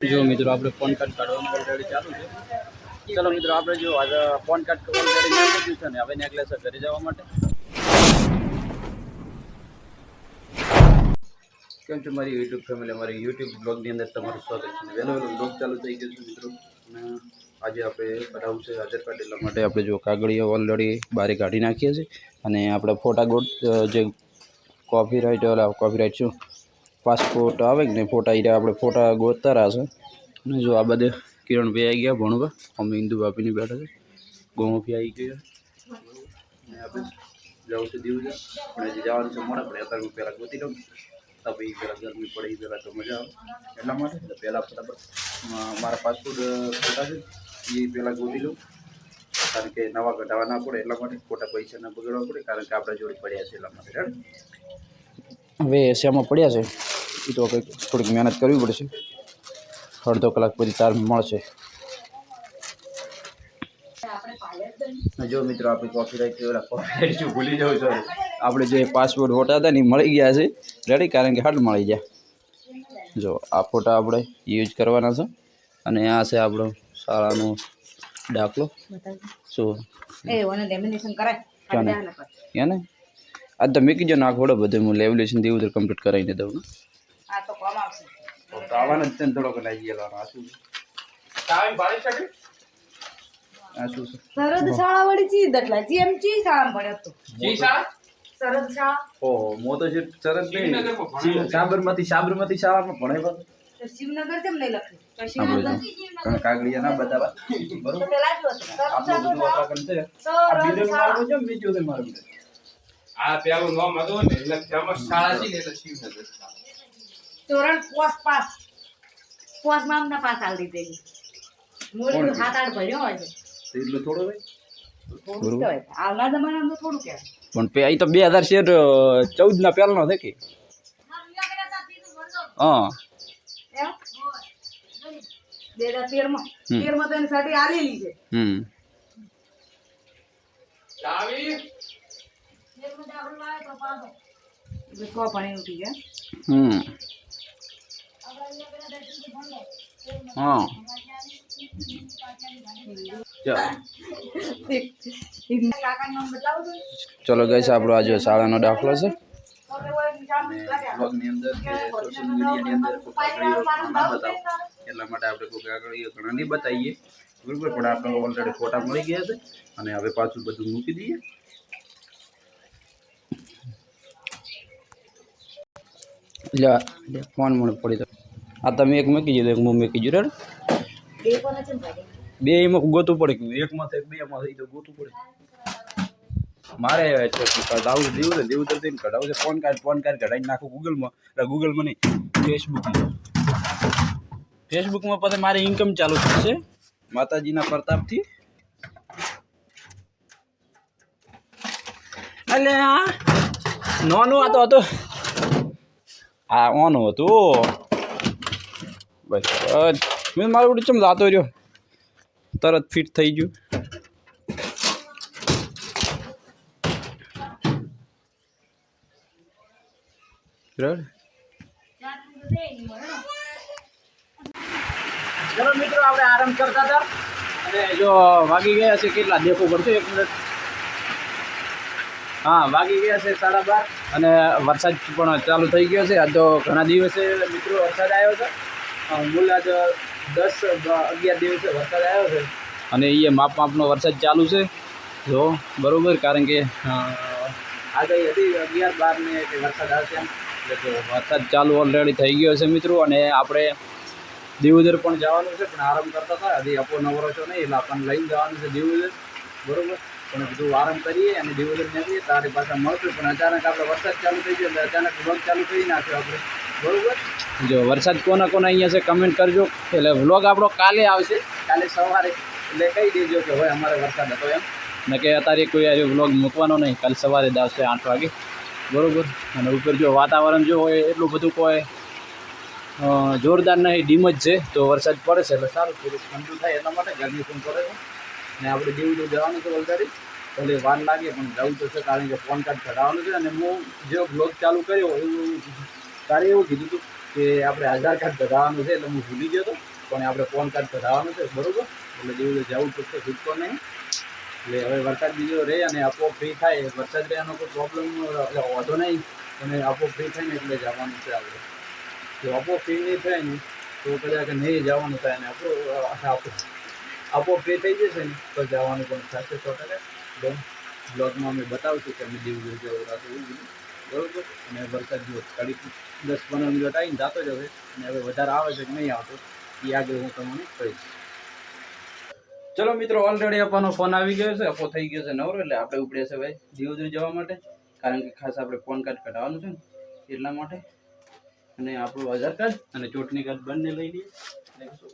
जो मित्रों આપણે ફોન કાર્ડ કાઢવાનું ઓલરેડી ચાલુ છે। ચલો મિત્રો આપણે જો આજે ફોન કાર્ડ ઓલરેડી મેળવી દીધું છે ને હવે નેકલેસ ઘરે જવા માટે કેમ છો મારી યુટ્યુબ ફેમિલી મારી યુટ્યુબ બ્લોગની અંદર તમારું સ્વાગત છે। વહેલો બ્લોગ ચાલુ થઈ ગયો છે મિત્રો અને આજે આપણે કઢાવું છે આધાર કાર્ડ એટલા માટે આપણે જો કાગળિયા ઓલરેડી બહાર કાઢી નાખીએ છીએ અને આપણે ફોટા જે કોપીરાઇટ શું पासपोर्ट आवे कि नहीं फोटा ही આપણે फोटा गोतता रहा है। जो आ बदे किरण भाई आई गया भणवा अमे इंदु भाभी ने बैठा है गोमो भी आई गया આપણે जाओ से दीव जा पण जे जवान से मोड़ा पड़े अतर पहला गोती लो तब ही पहला गर्मी पड़ी पहला तो मजा આવે એટલા માટે पहला फटाफट मारा पासपोर्ट फोटा है ये पहला गोती लो कारण के नवा कढावा ना पड़े એટલા માટે ખોટા પૈસા ના બગાડવા પડે કારણ કે આપણા જોડે પડ્યા છે એટલા માટે હવે એશિયામાં પડ્યા છે એ તો કંઈક થોડીક મહેનત કરવી પડશે અડધો કલાક પછી તાર મળશે। જો મિત્રો આપણે કોપીરાઇટ જો ભૂલી જાઉં છું આપણે જે પાસપોર્ટ ફોટા હતા ને મળી ગયા છે રેડી કારણ કે હટ મળી ગયા। જો આ ફોટા આપણે યુઝ કરવાના છે અને આ છે આપણો શાળાનો દાખલો શું એ ઓને લેમિનેશન કરાય એને आज तो मैं जो नाखोड़ो बधे हूँ लेवलेशन देव उधर कंप्लीट कराई ने दऊँ आ तो कम आवશે तो आवाना तन थोड़ो कलाई गेलो आसु टाइम 22 सेकंड आसु सरद शाळा वडी ची दटला जी एम ची शाळा पड्यो तो जी शाळा सरद शाळा ओ मो तो जे सरद नहीं साबरमती शाळा में भणे बा तो शिवनगर केम नहीं लखे तो शिवनगर कण कागड़िया ना बतावा बरोबर तो पेला जो आप लोग वापा करते आ वीडियो मारो जो मैं जो दे मारो आ पेलो नाम હતો ને એટલે ફેમસ શાળા છે ને એટલે શિવનગર તોરણ પોસ મામના પાસ આલ દીધેલી મોરી હાથ આડ ભર્યો હોય છે એટલો થોડો હોય થોડું હોય આવના જમાનામાં થોડું કહેવાય પણ પે અહીં તો 2014 ના પહેલાનો છે કે હા 2013 માં તો એની સાડી આલેલી છે ચાવી देखो पानी उठी गया हाँ चलो गई आप आज शाला नो दाखलो से ब्लॉग ની અંદર કે સોશિયલ મીડિયા ની અંદર ના બતાવો એટલા માટે આપણે કોઈ આગળ ઘણા નહીં બતાવીએ બરાબર પણ આપણે ઓલરેડી ફોટા મળી ગયા છે અને હવે પાછું બધું મૂકી દઈએ। फोन मन पड़ी तो आ तब एक में कीजिए एक मुँह में कीजिए रे बे में गोतू पड़े एक में बे में तो गोतू पड़े मारे कढ़ाऊ दीव दीव तो दिन कढ़ाऊ से फोन कार्ड कढ़ाई नाखो गूगल में नहीं फेसबुक में पता मारे इनकम चालू थशे माताजी ना प्रताप थी अले आ नोनो आतो હતો आ ओन હતો બસ મેં મારું ચમ જાતો રહ્યો તરત ફિટ થઈ ગયું चलो मित्रों આપણે આરામ કરતા હતા અને જો વાગી ગયા છે કેટલા દેખો પડશે 1 મિનિટ हाँ वागी गया से 12:30 અને વરસાદ પણ ચાલુ થઈ ગયો છે। આ તો ઘણા દિવસે મિત્રો વરસાદ આવ્યો છે મૂળ આજ 10-11 દિવસે વરસાદ આવ્યો છે અને એ માપનો વરસાદ ચાલુ છે જો બરોબર કારણ કે આગાહી હતી 11-12 ને કે વરસાદ આવશે એમ એટલે વરસાદ ચાલુ ઓલરેડી થઈ ગયો છે મિત્રો અને આપણે દીવદર પણ જવાનું છે પણ આરામ કરતા હતા હજી અપો નવરો છો નહીં એટલે આપણને લઈને જવાનું છે દીવદર બરોબર પણ બધું આરામ કરીએ અને દીવદર નીકળીએ તારી પાછા મળશું પણ અચાનક આપણે વરસાદ ચાલુ થઈ ગયો એટલે અચાનક વ્લોગ ચાલુ કરી નાખ્યો આપણે બરાબર। જો વરસાદ કોના અહીંયા છે કમેન્ટ કરજો એટલે વ્લોગ આપણો કાલે આવશે કાલે સવારે એટલે કહી દેજો કે ભાઈ અમારે વરસાદ હતો એમ ને કે અત્યારે કોઈ આ વ્લોગ મૂકવાનો નહીં કાલે સવારે જ આવશે 8 વાગે બરાબર। અને ઉપર જો વાતાવરણ જો હોય એટલું બધું કોઈ જોરદાર નહીં ડીમ જ છે તો વરસાદ પડે છે એટલે સારું થોડું ઠંડુ થાય એટલા માટે ગરમી પણ પડે છે ને આપણે દીવદર જવાનું છે ઓલરેડી ભલે વાર લાગે પણ જવું તો છે કારણ કે ફોન કાર્ડ કઢાવવાનું છે અને હું જે બ્લોગ ચાલુ કર્યો એવું તારે એવું કીધું હતું કે આપણે આધાર કાર્ડ કઢાવવાનું છે એટલે હું ભૂલી ગયો હતો પણ આપણે ફોન કાર્ડ કઢાવવાનું છે બરાબર, એટલે દિવસે જવું પડશે, છૂટકો નહીં. એટલે હવે વરસાદ બીજો રહે અને આપો ફ્રી થાય, વરસાદ રહેવાનો કોઈ પ્રોબ્લેમ એટલે વાંધો નહીં, અને આપો ફ્રી થાય ને એટલે જવાનું છે આપણે. જો આપો ફ્રી નહીં થાય ને તો કદાચ નહીં જવાનું થાય ને આપો ફ્રી થઈ જશે ને તો જવાનું પણ થશે 100%. બ્લોગમાં અમે બતાવશું કે અમે દીવ જેવું રાખ્યું બરાબર. અને વરસાદ જો ઘડી 10-15 મિનિટ આવીને જતો જ હવે, અને હવે વધારે આવે છે કે નહીં આવતો એ આગળ હું તમને કહીશ. ચલો મિત્રો, ઓલરેડી આપવાનો ફોન આવી ગયો છે, આપો થઈ ગયો છે નવરો, એટલે આપણે ઉપડે છે ભાઈ દીવ જવા માટે, કારણ કે ખાસ આપણે ફોન કાર્ડ કઢાવવાનું છે ને એટલા માટે. અને આપણું આધાર કાર્ડ અને ચૂંટણી કાર્ડ બંને લઈ લઈએ,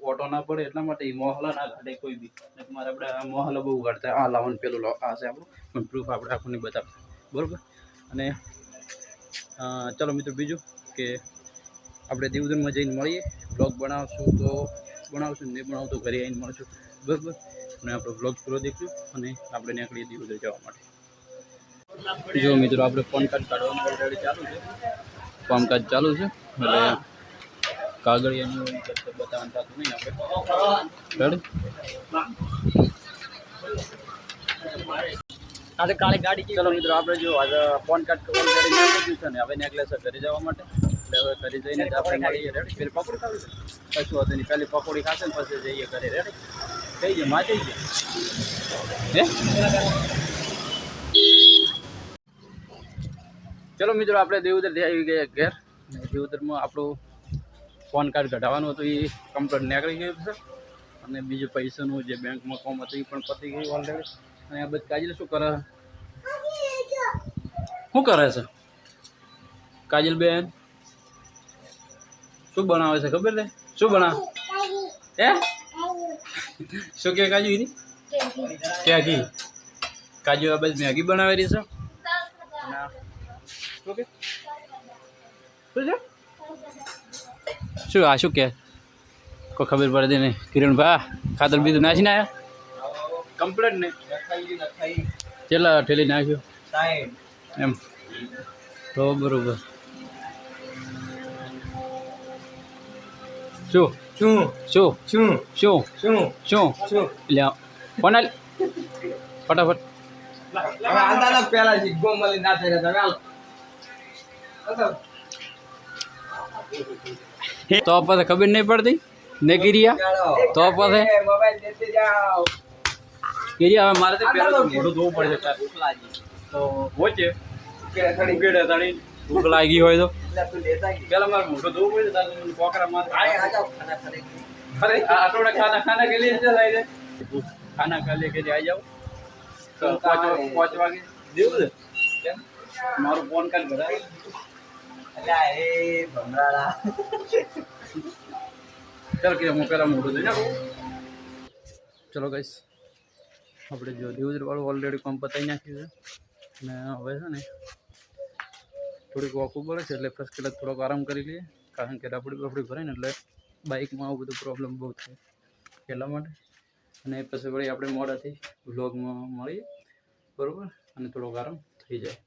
ઓટો ના પડે એટલા માટે. એ મોહલા ના કાઢે કોઈ બી, તમારે આપણે આ મોહલા બહુ કાઢતા, આ લાવવાનું પેલું આ છે આપણું, પણ પ્રૂફ આપણે આખું બતાવતા બરાબર. અને ચલો મિત્રો, બીજું કે આપણે દીવદરમાં જઈને મળીએ, બ્લોગ બનાવશું તો બનાવશું, નહીં બનાવું તો ઘરે આવીને મળશું બરાબર. અને આપણો બ્લોગ પૂરો દેખ્યું અને આપણે નીકળીએ દીવદર જવા માટે. જો મિત્રો, આપણે ફોન કાર્ડ કાઢવાનું ઓલરેડી ચાલુ છે, કામકાજ ચાલુ છે, એટલે કાગળિયાનું બતાવવાનું થતું નહીં આપણે. કાળી ગાડી. ચલો મિત્રો, આપણે જો આજે ફોન કાર્ડ ઓલરેડી નીકળી છે ને હવે નીકળે છે ઘરે જવા માટે. એટલે હવે ઘરે જઈને જ આપણે મળીએ. રેડી? પેલી પકોડી ખાવી છે? કશું હતું નહીં, પહેલી પકોડી ખાશે ને પછી જઈએ ઘરે. રેડી? થઈ જાય, માં થઈ જાય. હે ચલો મિત્રો, આપણે દેવદર આવી ગયા ઘેર. દેવદરમાં આપણું ફોન કાર્ડ કઢાવવાનું હતું, એ કમ્પ્લીટ નીકળી ગયું છે. અને બીજું પૈસાનું જે બેંકમાં કામ હતું એ પણ પતી ગયું ઓલરેડી. અને આ બધી કાજલ શું કરે છે? કાજલ બેન શું બનાવે છે ખબર છે? શું બનાવે? હે શું કે કાજુ? એની ક્યાં ઘી? કાજુ આ બધી મેગી બનાવેલી છે. શું કે શું છે? શું આ શું કે કોઈ ખબર પડતી નહીં. કિરણભાઈ ખાતર બીજું નાખીને આવ્યા કમ્પ્લેટ ને કેટલા ઠેલી નાખ્યું એમ તો બરોબર. શું શું શું શું શું શું શું લે કોના ફટાફટ પેલા તો પછી ખબર નહીં પડતી ને ગિરિયા તો પછી ગિરિયા હવે મારે પેલા મોઢું ધોવું પડશે તો વચ્ચે ભૂખ લાગી હોય તો પેલા મારે મોઢું ધોવું પડશે તારે કોકરા મારે थोड़ा खाना के लिए खाना खा ले के लिए आ जाओ तो 5 वागे देव मारो फोन कर भरा चल के હું પેલા મોઢું ધોઈ નાખું. ચલો ગાઈસ, આપણે જો દેવદર વાળું ઓલરેડી કામ પતાવી નાખ્યું છે અને હવે છે ને થોડીક વોકું પડે છે, એટલે ફર્સ્ટ કલાક થોડોક આરામ કરી લઈએ, કારણ કે રાપડી ભરાય ને એટલે બાઇકમાં આવું બધું પ્રોબ્લેમ બહુ થાય એટલા માટે. અને પછી વળી આપણે મોડાથી વ્લોગમાં મળીએ બરાબર, અને થોડોક આરામ થઈ જાય.